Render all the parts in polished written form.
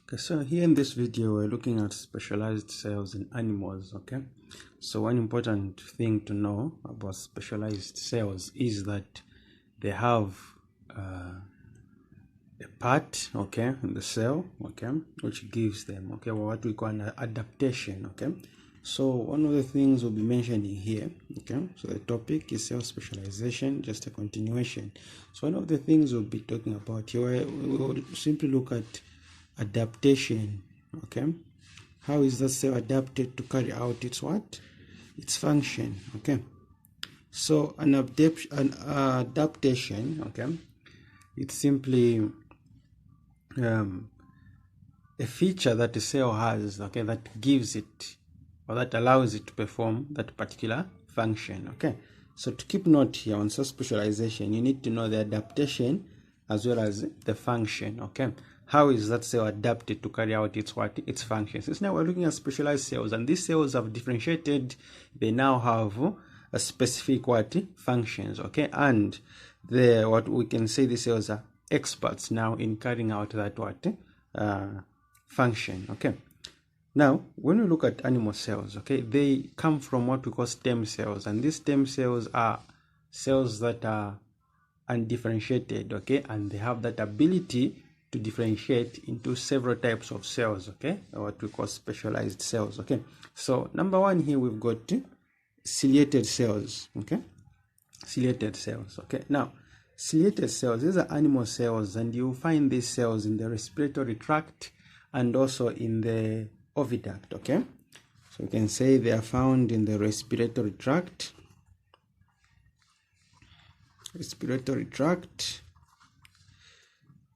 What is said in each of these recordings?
Okay, so here in this video we're looking at specialized cells in animals. Okay, so one important thing to know about specialized cells is that they have a part, okay, in the cell, okay, which gives them, okay, what we call an adaptation. Okay, so one of the things we'll be mentioning here, okay, so the topic is cell specialization, just a continuation. So one of the things we'll be talking about here, we will simply look at adaptation. Okay, how is the cell adapted to carry out its what, its function? Okay, so an adaptation, okay, it's simply a feature that the cell has, okay, that gives it or that allows it to perform that particular function. Okay, so to keep note here on cell specialization, you need to know the adaptation as well as the function. Okay, how is that cell adapted to carry out its what, its functions? Since now we're looking at specialized cells, and these cells have differentiated, they now have a specific what, functions. Okay, and the what we can say, these cells are experts now in carrying out that what function. Okay, now when we look at animal cells, okay, they come from what we call stem cells, and these stem cells are cells that are undifferentiated, okay, and they have that ability to differentiate into several types of cells, okay, what we call specialized cells. Okay, so number one here we've got ciliated cells. Okay, ciliated cells. Okay, now ciliated cells, these are animal cells, and you find these cells in the respiratory tract and also in the oviduct. Okay, so you can say they are found in the respiratory tract,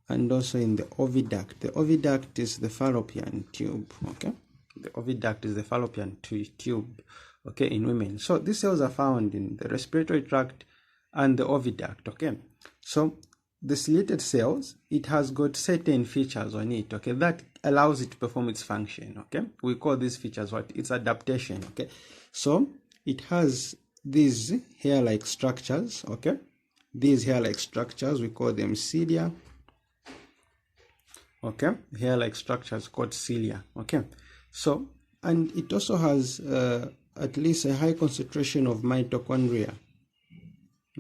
and also in the oviduct. The oviduct is the fallopian tube. Okay, the oviduct is the fallopian tube, okay, in women. So these cells are found in the respiratory tract and the oviduct. Okay, so the ciliated cells, it has got certain features on it, okay, that allows it to perform its function. Okay, we call these features what, its adaptation. Okay, so it has these hair-like structures. Okay, these hair-like structures, we call them cilia. Okay, hair-like structures called cilia. Okay, so, and it also has at least a high concentration of mitochondria.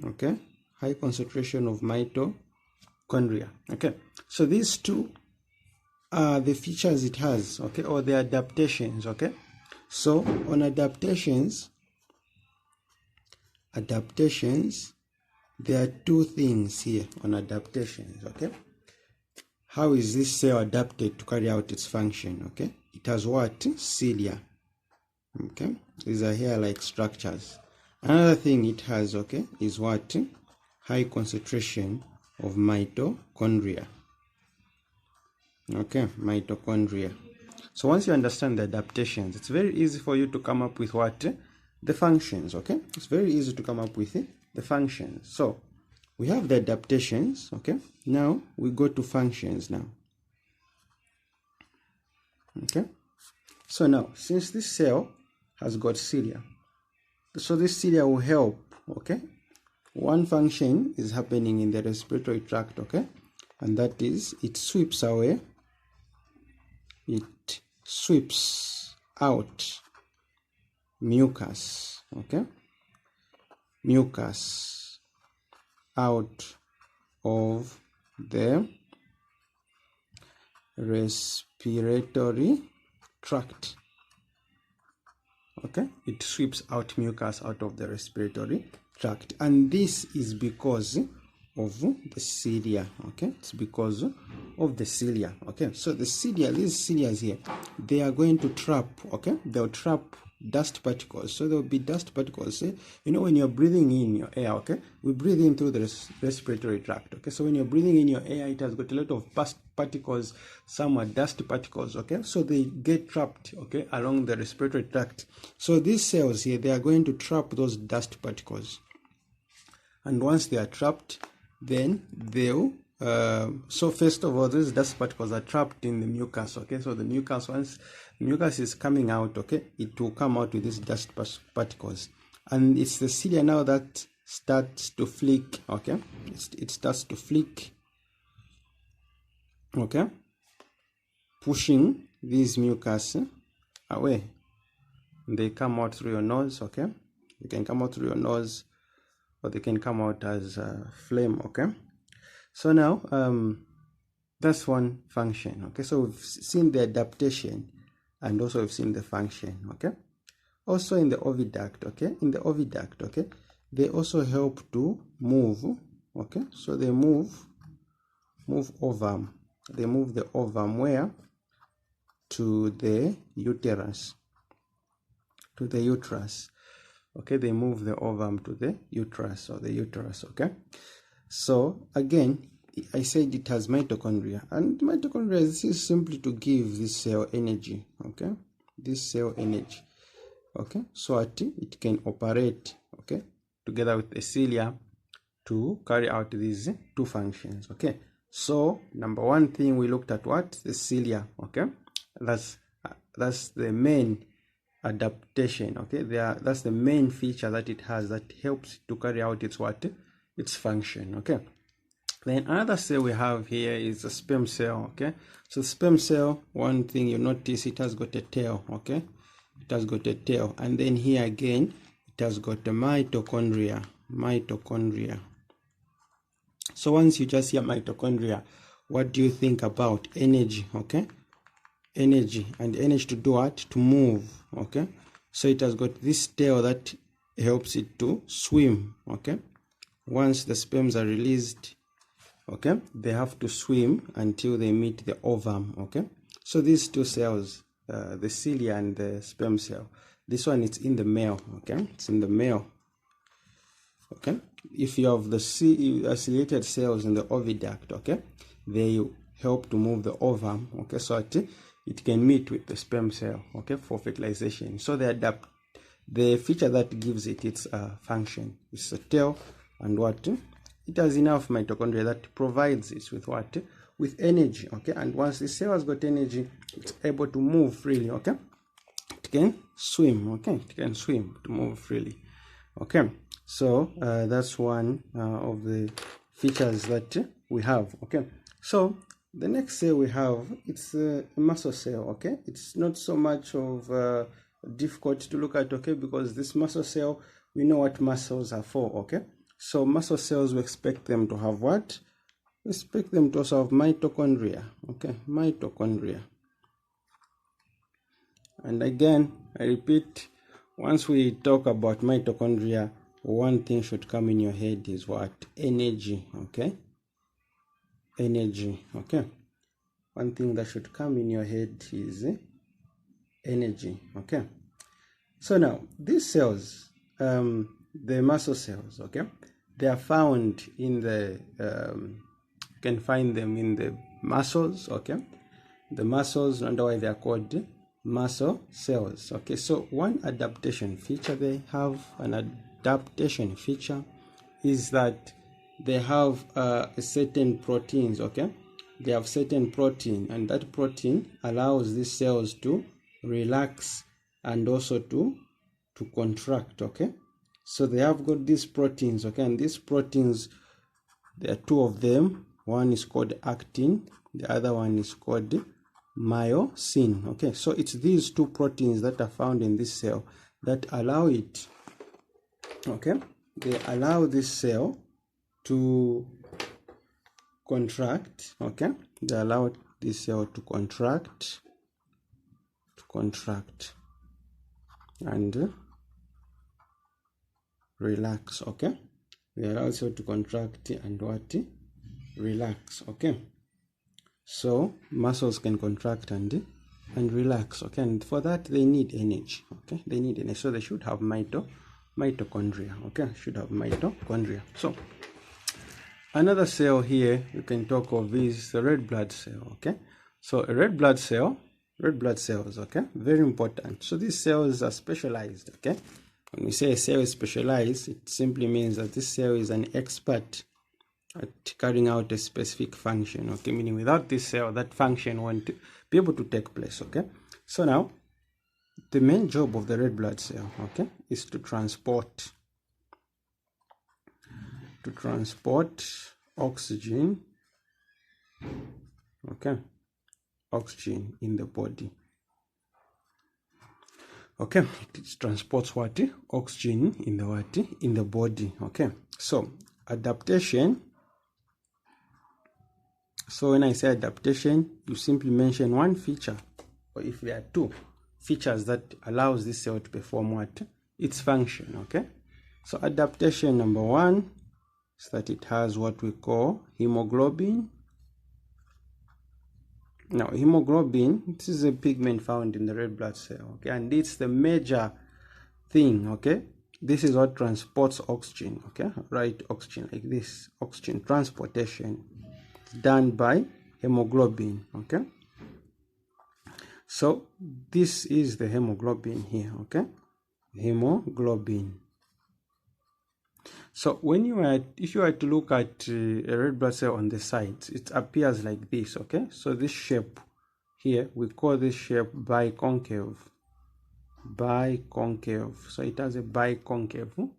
Okay, high concentration of mitochondria. Okay, so these two are the features it has, okay, or the adaptations. Okay, so on adaptations, there are two things here on adaptations. Okay, how is this cell adapted to carry out its function? Okay, it has what, cilia. Okay, these are hair-like structures. Another thing it has, okay, is what, high concentration of mitochondria. Okay, mitochondria. So once you understand the adaptations, it's very easy for you to come up with what, the functions. Okay, it's very easy to come up with the functions. So we have the adaptations. Okay, now we go to functions now. Okay, so now since this cell has got cilia, so this cilia will help. Okay, one function is happening in the respiratory tract. Okay, and that is it sweeps away, it sweeps out mucus. Okay, mucus out of the respiratory tract. Okay, it sweeps out mucus out of the respiratory tract, and this is because of the cilia. Okay, it's because of the cilia. Okay, so the cilia, these cilia here, they are going to trap. Okay, they'll trap dust particles. So there will be dust particles. You know, when you're breathing in your air, okay, we breathe in through the respiratory tract. Okay, so when you're breathing in your air, it has got a lot of particles, some are dust particles. Okay, so they get trapped, okay, along the respiratory tract. So these cells here, they are going to trap those dust particles, and once they are trapped, then they'll so first of all, these dust particles are trapped in the mucus. Okay, so the mucus, once the mucus is coming out, okay, it will come out with these dust particles, and it's the cilia now that starts to flick. Okay, it starts to flick. Okay, pushing these mucus away. They come out through your nose, okay? They can come out through your nose, or they can come out as phlegm, okay? So now, that's one function, okay? So we've seen the adaptation, and also we've seen the function, okay? Also in the oviduct, okay? In the oviduct, okay? They also help to move, okay? So they move ovum. They move the ovum where? To the uterus. To the uterus. Okay, they move the ovum to the uterus, or the uterus, okay? So again, I said it has mitochondria, and mitochondria is simply to give this cell energy, okay? This cell energy, okay? So that it can operate, okay, together with the cilia to carry out these two functions, okay? So number one thing we looked at, what? The cilia, okay? That's the main adaptation, okay? That's the main feature that it has that helps to carry out its what? Its function, okay? Then another cell we have here is a sperm cell, okay? So the sperm cell, one thing you notice, it has got a tail, okay? It has got a tail, and then here again it has got a mitochondria. So once you just hear mitochondria, what do you think about? Energy, okay? Energy, and energy to do what? To move, okay? So it has got this tail that helps it to swim, okay? Once the sperms are released, okay, they have to swim until they meet the ovum, okay? So these two cells, the cilia and the sperm cell, this one is in the male, okay? It's in the male, okay? If you have the ciliated cells in the oviduct, okay, they help to move the ovum, okay, so it can meet with the sperm cell, okay, for fertilization. So they adapt. The feature that gives it its function is a tail, and what? It has enough mitochondria that provides it with what? With energy, okay? And once the cell has got energy, it's able to move freely, okay? It can swim, okay? It can swim, to move freely, okay? So that's one of the features that we have, okay? So the next cell we have, it's a muscle cell, okay? It's not so much of difficult to look at, okay? Because this muscle cell, we know what muscles are for, okay? So muscle cells, we expect them to have what? We expect them to also have mitochondria, okay? Mitochondria. And again, I repeat, once we talk about mitochondria, one thing should come in your head is what? Energy, okay? Energy, okay? One thing that should come in your head is energy, okay? So now, these cells, the muscle cells, okay? They are found in the, you can find them in the muscles, okay? The muscles, and why they are called muscle cells, okay? So one adaptation feature they have, an adaptation feature, is that they have certain proteins, okay? They have certain protein, and that protein allows these cells to relax and also to contract, okay? So they have got these proteins, okay? And these proteins, there are two of them. One is called actin, the other one is called myosin, okay? So it's these two proteins that are found in this cell that allow it, okay? They allow this cell to contract, okay? They allow this cell to contract and relax, okay? They allow cell to contract and what? Relax, okay? So muscles can contract and relax, okay? And for that they need energy, okay? They need energy, so they should have mitochondria, okay? Should have mitochondria. So another cell here you can talk of is the red blood cell, okay? So a red blood cells, okay? Very important. So these cells are specialized, okay? When we say a cell is specialized, it simply means that this cell is an expert at carrying out a specific function, okay? Meaning without this cell, that function won't be able to take place, okay? So now, the main job of the red blood cell, okay, is to transport oxygen, okay? oxygen in the body. Okay, it transports what? Oxygen in the what? In the body. Okay, so adaptation. So when I say adaptation, you simply mention one feature, or if there are two features that allows this cell to perform what? Its function. Okay, so adaptation number one is that it has what we call hemoglobin. Now, hemoglobin, this is a pigment found in the red blood cell, okay, and it's the major thing, okay. This is what transports oxygen, okay, right? Oxygen like this, oxygen transportation is done by hemoglobin, okay. So this is the hemoglobin here, okay, hemoglobin. So when if you were to look at a red blood cell on the sides, it appears like this, okay? So this shape here, we call this shape biconcave. Biconcave. So it has a biconcave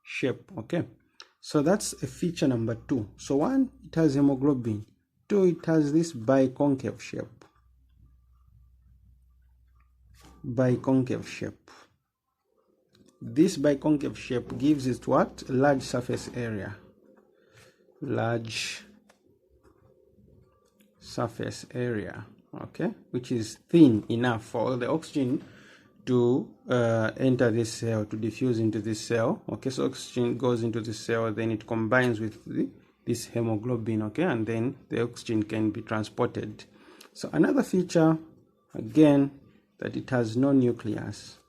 shape, okay? So that's a feature number two. So one, it has hemoglobin. Two, it has this biconcave shape. Biconcave shape. This biconcave shape gives it what? Large surface area. Large surface area, okay, which is thin enough for the oxygen to enter this cell, to diffuse into this cell, okay. So oxygen goes into the cell, then it combines with this hemoglobin, okay, and then the oxygen can be transported. So another feature, again, that it has no nucleus.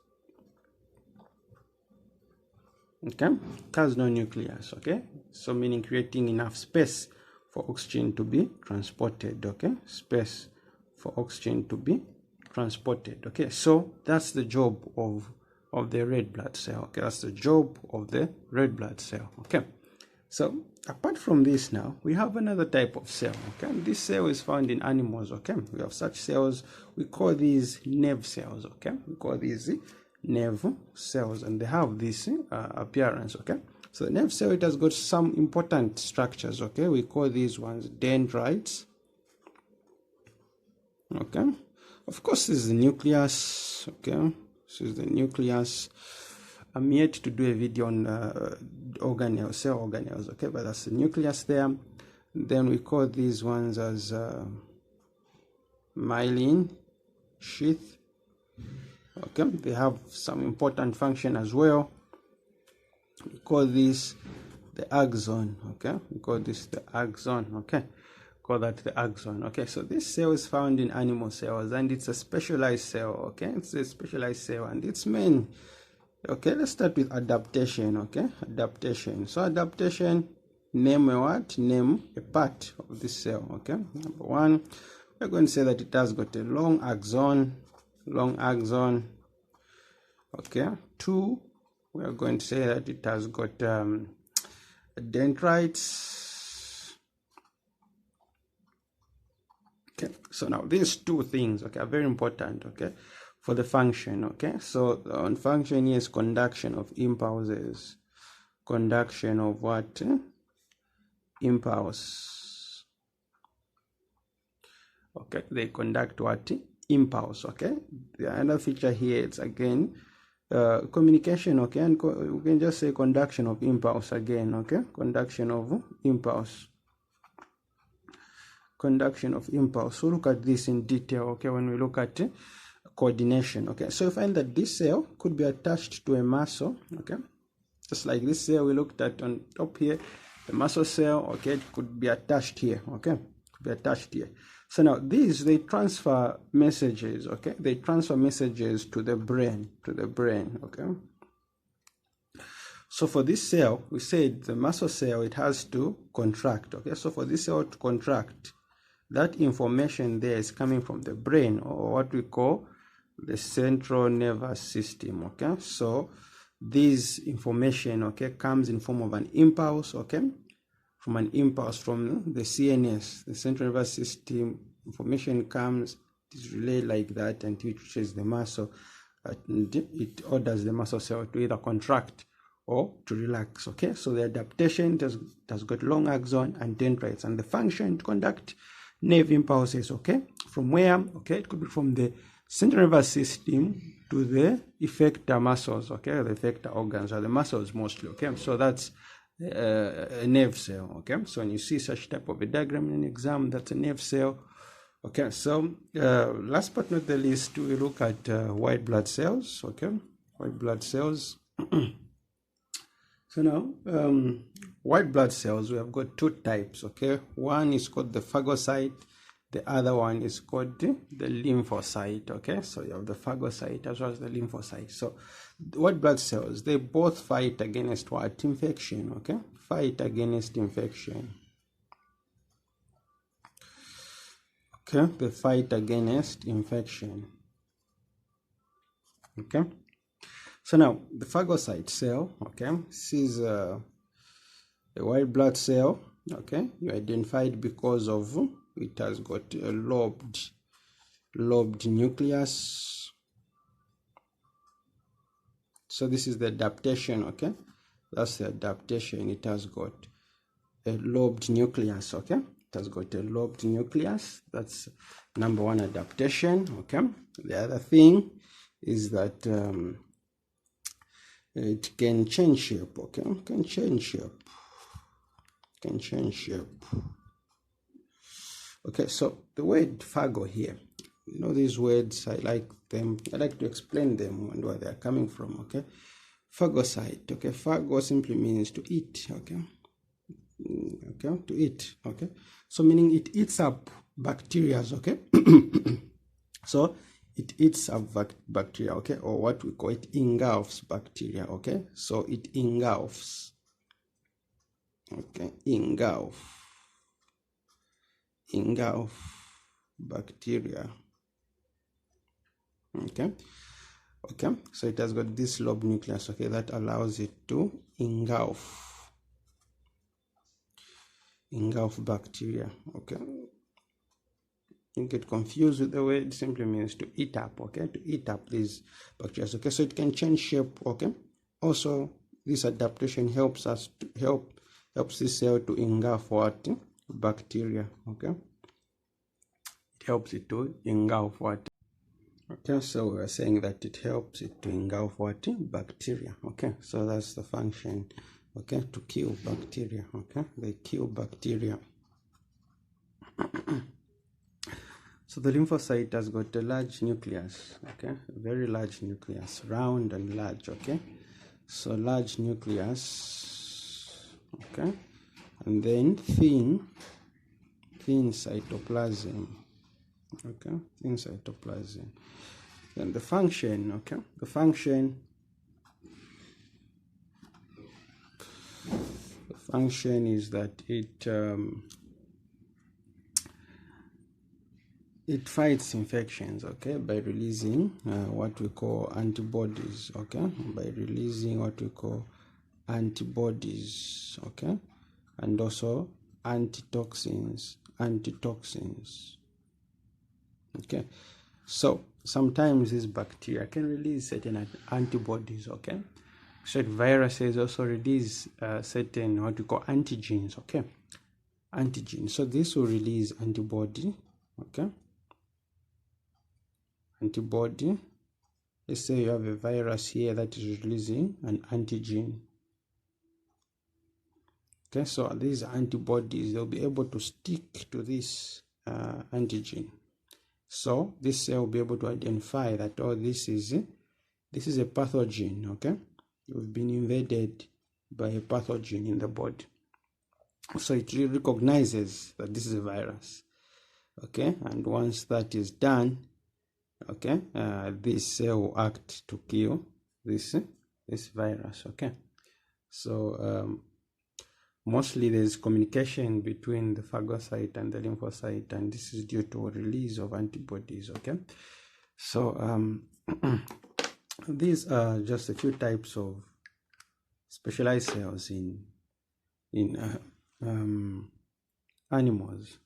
Okay, it has no nucleus, okay, so meaning creating enough space for oxygen to be transported, okay, space for oxygen to be transported, okay. So that's the job of the red blood cell, okay, that's the job of the red blood cell, okay. So apart from this, now we have another type of cell, okay, and this cell is found in animals, okay. We have such cells, we call these nerve cells, okay, we call these nerve cells, and they have this appearance, okay. So the nerve cell, it has got some important structures, okay, we call these ones dendrites, okay. Of course, this is the nucleus, okay, this is the nucleus. I'm yet to do a video on organelles, cell organelles, okay, but that's the nucleus there. Then we call these ones as myelin sheath, okay, they have some important function as well. We call this the axon, okay, we call this the axon, okay, call that the axon, okay. So this cell is found in animal cells, and it's a specialized cell, okay, it's a specialized cell, and its main, okay, let's start with adaptation, okay, adaptation. So adaptation, name a what? Name a part of this cell, okay. Number one, we're going to say that it has got a long axon, okay. Two, we are going to say that it has got dendrites, okay. So now these two things, okay, are very important, okay, for the function, okay. So on function is conduction of impulses, conduction of what? Impulse, okay, they conduct what? Impulse, okay. The other feature here is again communication, okay, and we can just say conduction of impulse again, okay, conduction of impulse, conduction of impulse. So look at this in detail, okay, when we look at coordination, okay. So you find that this cell could be attached to a muscle, okay, just like this cell we looked at on top here, the muscle cell, okay, it could be attached here, okay, could be attached here. So now these, they transfer messages, okay, they transfer messages to the brain, okay. So for this cell, we said the muscle cell, it has to contract, okay. So for this cell to contract, that information there is coming from the brain, or what we call the central nervous system, okay. So this information, okay, comes in form of an impulse, okay, from an impulse from the CNS, the central nervous system. Information comes, it is relayed like that, and it reaches the muscle, and it orders the muscle cell to either contract or to relax, okay. So the adaptation has got long axon and dendrites, and the function to conduct nerve impulses, okay? From where? Okay, it could be from the central nervous system to the effector muscles, okay? The effector organs are the muscles mostly, okay? So that's a nerve cell, okay? So when you see such type of a diagram in an exam, that's a nerve cell. Okay, so last but not the least, we look at white blood cells, okay? White blood cells. So now, white blood cells, we have got two types, okay? One is called the phagocyte, the other one is called the lymphocyte, okay? So you have the phagocyte as well as the lymphocyte. So white blood cells, they both fight against what? Infection, okay? Fight against infection. Okay, they fight against infection. Okay, so now the phagocyte cell, okay, this is a white blood cell, okay, you identified because of it has got a lobed nucleus. So this is the adaptation, okay, that's the adaptation. It has got a lobed nucleus, okay, it has got a lobed nucleus. That's number one adaptation, okay. The other thing is that it can change shape, okay, can change shape. Okay, so the word phago here, you know, these words, I like to explain them and where they are coming from, okay. Phagocyte, okay, phago simply means to eat, okay, okay, to eat, okay, so meaning it eats up bacteria, okay. So it eats up bacteria, okay, or what we call it engulfs bacteria, okay. So it engulfs, okay, engulf bacteria, okay. So it has got this lobe nucleus, okay, that allows it to engulf bacteria, okay. You get confused with the word, it simply means to eat up, okay, to eat up these bacteria, okay. So it can change shape, okay. Also, this adaptation helps this cell to engulf what? Bacteria, okay. It helps it to engulf what? Okay, so we're saying that it helps it to engulf what? Bacteria, okay. So that's the function, okay, to kill bacteria, okay. They kill bacteria. So the lymphocyte has got a large nucleus, okay, a very large nucleus, round and large, okay. So large nucleus, okay, and then thin cytoplasm, okay, thin cytoplasm. Then the function, okay, the function is that it fights infections, okay, by releasing what we call antibodies, okay, by releasing what we call antibodies, okay, and also antitoxins, okay. So sometimes this bacteria can release certain antibodies, okay. Certain viruses also release certain what we call antigens, okay, antigens. So this will release antibody, okay, antibody. Let's say you have a virus here that is releasing an antigen, okay. So these antibodies, they'll be able to stick to this antigen. So this cell will be able to identify that, oh, this is a pathogen, okay. You've been invaded by a pathogen in the body. So it recognizes that this is a virus, okay. And once that is done, okay, this cell will act to kill this virus, okay. So mostly there's communication between the phagocyte and the lymphocyte, and this is due to a release of antibodies, okay. So these are just a few types of specialized cells in animals.